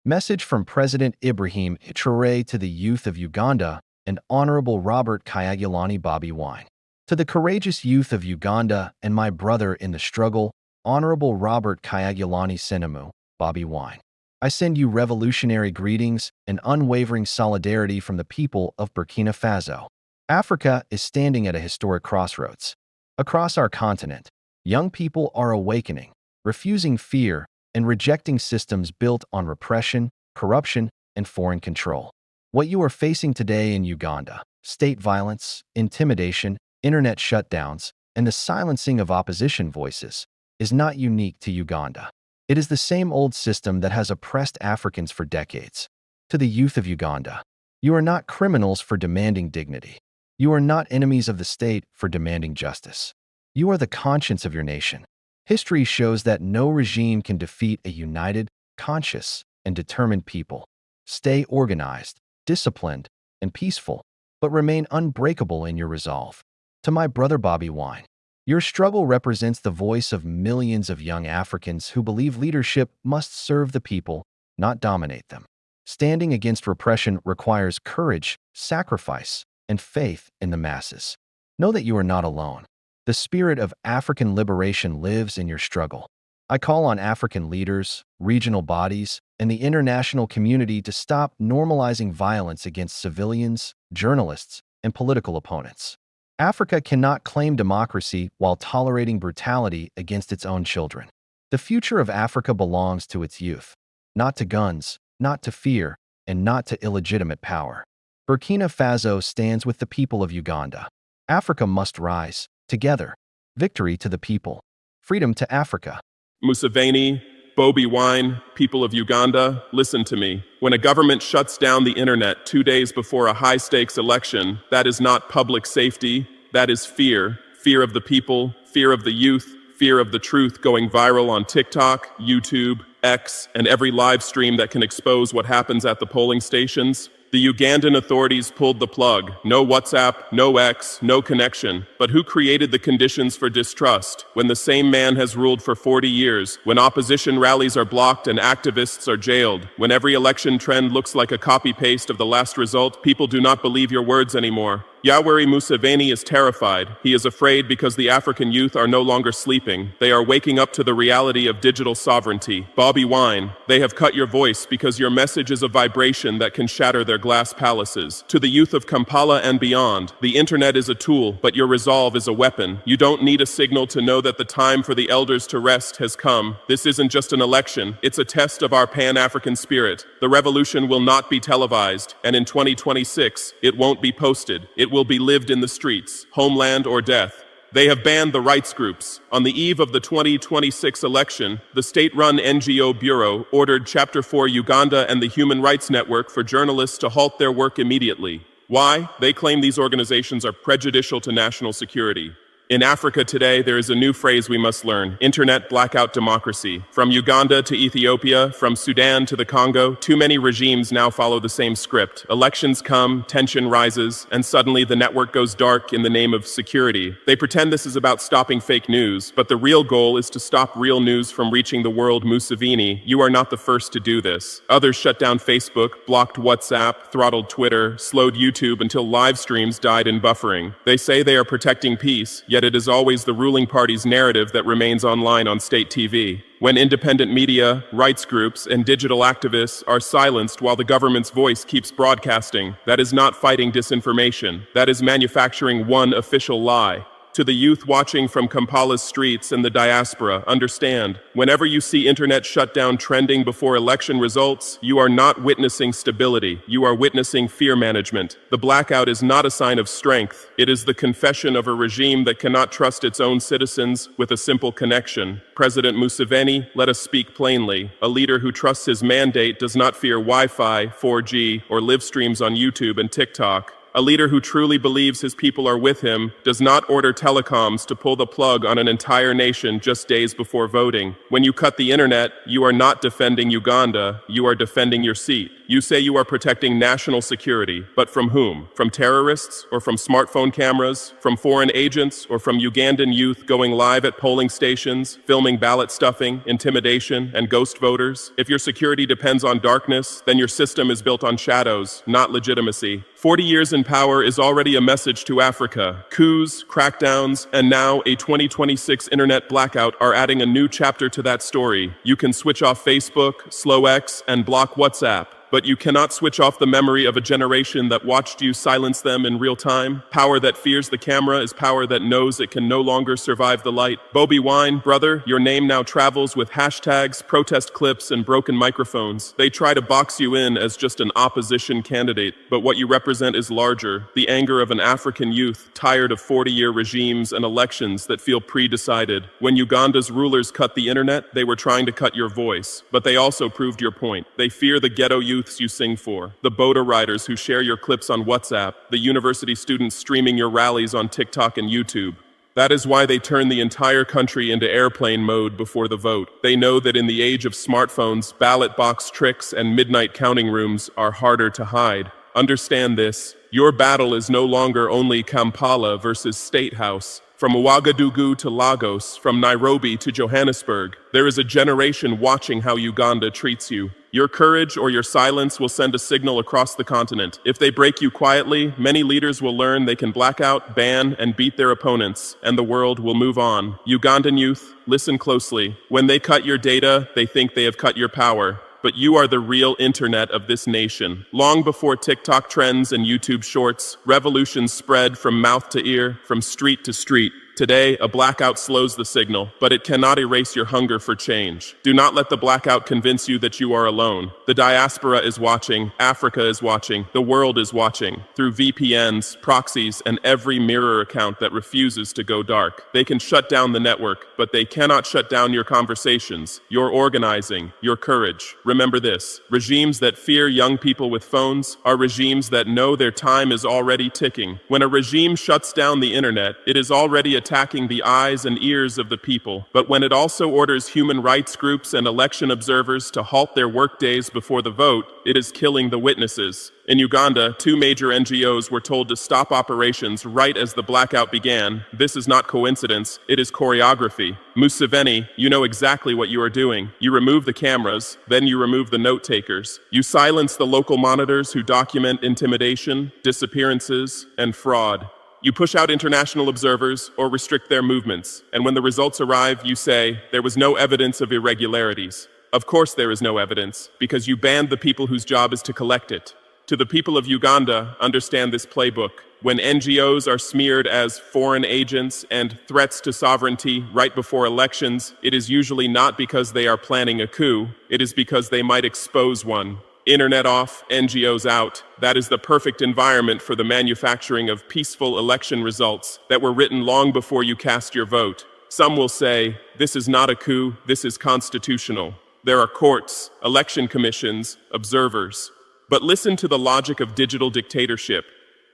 Message from President Ibrahim Traore to the youth of Uganda and Honorable Robert Kyagulanyi Bobi Wine. To the courageous youth of Uganda and my brother in the struggle, Honorable Robert Kyagulanyi Senemu, Bobi Wine. I send you revolutionary greetings and unwavering solidarity from the people of Burkina Faso. Africa is standing at a historic crossroads. Across our continent, young people are awakening, refusing fear, and rejecting systems built on repression, corruption, and foreign control. What you are facing today in Uganda, state violence, intimidation, internet shutdowns, and the silencing of opposition voices, is not unique to Uganda. It is the same old system that has oppressed Africans for decades. To the youth of Uganda, you are not criminals for demanding dignity. You are not enemies of the state for demanding justice. You are the conscience of your nation. History shows that no regime can defeat a united, conscious, and determined people. Stay organized, disciplined, and peaceful, but remain unbreakable in your resolve. To my brother Bobi Wine, your struggle represents the voice of millions of young Africans who believe leadership must serve the people, not dominate them. Standing against repression requires courage, sacrifice, and faith in the masses. Know that you are not alone. The spirit of African liberation lives in your struggle. I call on African leaders, regional bodies, and the international community to stop normalizing violence against civilians, journalists, and political opponents. Africa cannot claim democracy while tolerating brutality against its own children. The future of Africa belongs to its youth, not to guns, not to fear, and not to illegitimate power. Burkina Faso stands with the people of Uganda. Africa must rise. Together, victory to the people, freedom to Africa. Museveni, Bobi Wine, people of Uganda, listen to me. When a government shuts down the internet 2 days before a high-stakes election, that is not public safety, that is fear. Fear of the people, fear of the youth, fear of the truth going viral on TikTok, YouTube, X, and every live stream that can expose what happens at the polling stations. The Ugandan authorities pulled the plug. No WhatsApp, no X, no connection. But who created the conditions for distrust when the same man has ruled for 40 years, when opposition rallies are blocked and activists are jailed, when every election trend looks like a copy-paste of the last result? People do not believe your words anymore. Yoweri Museveni is terrified. He is afraid because the African youth are no longer sleeping. They are waking up to the reality of digital sovereignty. Bobi Wine, they have cut your voice because your message is a vibration that can shatter their glass palaces. To the youth of Kampala and beyond, the internet is a tool, but your resolve is a weapon. You don't need a signal to know that the time for the elders to rest has come. This isn't just an election. It's a test of our Pan-African spirit. The revolution will not be televised, and in 2026, it won't be posted. It will be lived in the streets, homeland or death. They have banned the rights groups. On the eve of the 2026 election, the state-run NGO Bureau ordered Chapter 4 Uganda and the Human Rights Network for journalists to halt their work immediately. Why? They claim these organizations are prejudicial to national security. In Africa today, there is a new phrase we must learn: internet blackout democracy. From Uganda to Ethiopia, from Sudan to the Congo, too many regimes now follow the same script. Elections come, tension rises, and suddenly the network goes dark in the name of security. They pretend this is about stopping fake news, but the real goal is to stop real news from reaching the world. Museveni, you are not the first to do this. Others shut down Facebook, blocked WhatsApp, throttled Twitter, slowed YouTube until live streams died in buffering. They say they are protecting peace, yet it is always the ruling party's narrative that remains online on state TV. When independent media, rights groups, and digital activists are silenced while the government's voice keeps broadcasting, that is not fighting disinformation. That is manufacturing one official lie. To the youth watching from Kampala's streets and the diaspora, understand, whenever you see internet shutdown trending before election results, you are not witnessing stability. You are witnessing fear management. The blackout is not a sign of strength. It is the confession of a regime that cannot trust its own citizens with a simple connection. President Museveni, let us speak plainly. A leader who trusts his mandate does not fear Wi-Fi, 4G, or live streams on YouTube and TikTok. A leader who truly believes his people are with him does not order telecoms to pull the plug on an entire nation just days before voting. When you cut the internet, you are not defending Uganda, you are defending your seat. You say you are protecting national security, but from whom? From terrorists or from smartphone cameras? From foreign agents or from Ugandan youth going live at polling stations, filming ballot stuffing, intimidation, and ghost voters? If your security depends on darkness, then your system is built on shadows, not legitimacy. 40 years in power is already a message to Africa. Coups, crackdowns, and now a 2026 internet blackout are adding a new chapter to that story. You can switch off Facebook, slow X, and block WhatsApp. But you cannot switch off the memory of a generation that watched you silence them in real time. Power that fears the camera is power that knows it can no longer survive the light. Bobi Wine, brother, your name now travels with hashtags, protest clips, and broken microphones. They try to box you in as just an opposition candidate, but what you represent is larger. The anger of an African youth tired of 40-year regimes and elections that feel pre-decided. When Uganda's rulers cut the internet, they were trying to cut your voice, but they also proved your point. They fear the ghetto youths you sing for, the boda riders who share your clips on WhatsApp, the university students streaming your rallies on TikTok and YouTube. That is why they turn the entire country into airplane mode before the vote. They know that in the age of smartphones, ballot box tricks and midnight counting rooms are harder to hide. Understand this. Your battle is no longer only Kampala versus State House. From Ouagadougou to Lagos, from Nairobi to Johannesburg, there is a generation watching how Uganda treats you. Your courage or your silence will send a signal across the continent. If they break you quietly, many leaders will learn they can black out, ban, and beat their opponents, and the world will move on. Ugandan youth, listen closely. When they cut your data, they think they have cut your power. But you are the real internet of this nation. Long before TikTok trends and YouTube shorts, revolutions spread from mouth to ear, from street to street. Today, a blackout slows the signal, but it cannot erase your hunger for change. Do not let the blackout convince you that you are alone. The diaspora is watching, Africa is watching, the world is watching. Through VPNs, proxies, and every mirror account that refuses to go dark. They can shut down the network, but they cannot shut down your conversations, your organizing, your courage. Remember this, regimes that fear young people with phones are regimes that know their time is already ticking. When a regime shuts down the internet, it is already attacking the eyes and ears of the people. But when it also orders human rights groups and election observers to halt their workdays before the vote, it is killing the witnesses. In Uganda, 2 major NGOs were told to stop operations right as the blackout began. This is not coincidence, it is choreography. Museveni, you know exactly what you are doing. You remove the cameras, then you remove the note takers. You silence the local monitors who document intimidation, disappearances, and fraud. You push out international observers or restrict their movements, and when the results arrive, you say, there was no evidence of irregularities. Of course there is no evidence, because you banned the people whose job is to collect it. To the people of Uganda, understand this playbook. When NGOs are smeared as foreign agents and threats to sovereignty right before elections, it is usually not because they are planning a coup, it is because they might expose one. Internet off, NGOs out. That is the perfect environment for the manufacturing of peaceful election results that were written long before you cast your vote. Some will say, this is not a coup, this is constitutional. There are courts, election commissions, observers. But listen to the logic of digital dictatorship.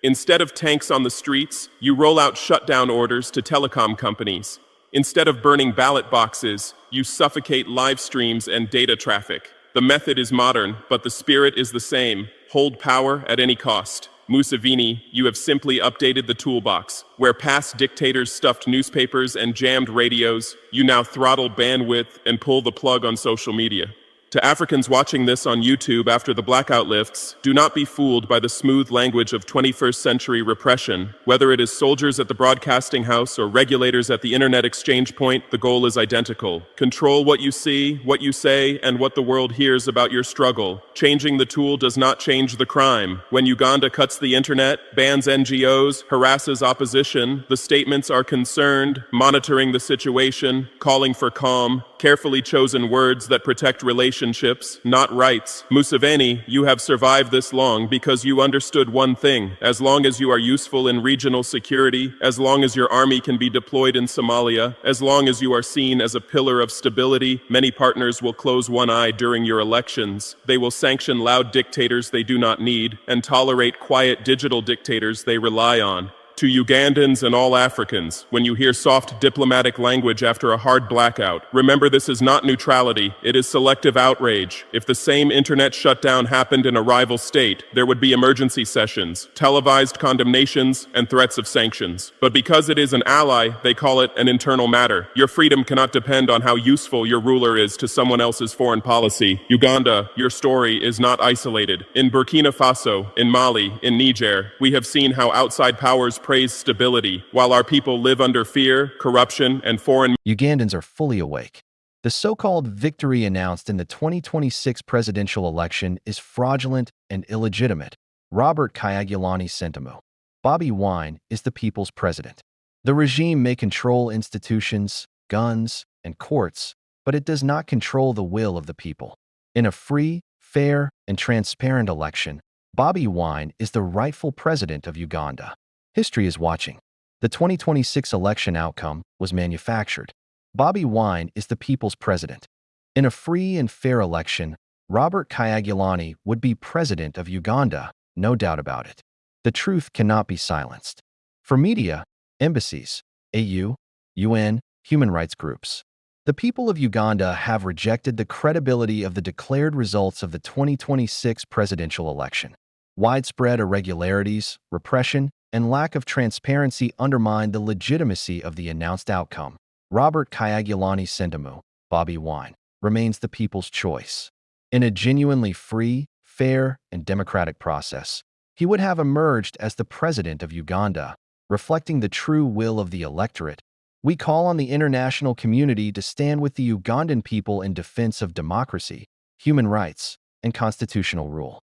Instead of tanks on the streets, you roll out shutdown orders to telecom companies. Instead of burning ballot boxes, you suffocate live streams and data traffic. The method is modern, but the spirit is the same. Hold power at any cost. Museveni, you have simply updated the toolbox. Where past dictators stuffed newspapers and jammed radios, you now throttle bandwidth and pull the plug on social media. To Africans watching this on YouTube after the blackout lifts, do not be fooled by the smooth language of 21st century repression. Whether it is soldiers at the broadcasting house or regulators at the internet exchange point, the goal is identical. Control what you see, what you say, and what the world hears about your struggle. Changing the tool does not change the crime. When Uganda cuts the internet, bans NGOs, harasses opposition, the statements are concerned, monitoring the situation, calling for calm, Carefully chosen words that protect relationships, not rights. Museveni, you have survived this long because you understood one thing. As long as you are useful in regional security, as long as your army can be deployed in Somalia, as long as you are seen as a pillar of stability, many partners will close one eye during your elections. They will sanction loud dictators they do not need and tolerate quiet digital dictators they rely on. To Ugandans and all Africans, when you hear soft diplomatic language after a hard blackout, remember this is not neutrality, it is selective outrage. If the same internet shutdown happened in a rival state, there would be emergency sessions, televised condemnations, and threats of sanctions. But because it is an ally, they call it an internal matter. Your freedom cannot depend on how useful your ruler is to someone else's foreign policy. Uganda, your story is not isolated. In Burkina Faso, in Mali, in Niger, we have seen how outside powers praise stability, while our people live under fear, corruption, and foreign. Ugandans are fully awake. The so-called victory announced in the 2026 presidential election is fraudulent and illegitimate. Robert Kyagulanyi Ssentamu. Bobi Wine is the people's president. The regime may control institutions, guns, and courts, but it does not control the will of the people. In a free, fair, and transparent election, Bobi Wine is the rightful president of Uganda. History is watching. The 2026 election outcome was manufactured. Bobi Wine is the people's president. In a free and fair election, Robert Kyagulanyi would be president of Uganda, no doubt about it. The truth cannot be silenced. For media, embassies, AU, UN, human rights groups, the people of Uganda have rejected the credibility of the declared results of the 2026 presidential election. Widespread irregularities, repression, and lack of transparency undermine the legitimacy of the announced outcome. Robert Kyagulanyi Ssentamu, Bobi Wine, remains the people's choice. In a genuinely free, fair, and democratic process, he would have emerged as the president of Uganda, reflecting the true will of the electorate. We call on the international community to stand with the Ugandan people in defense of democracy, human rights, and constitutional rule.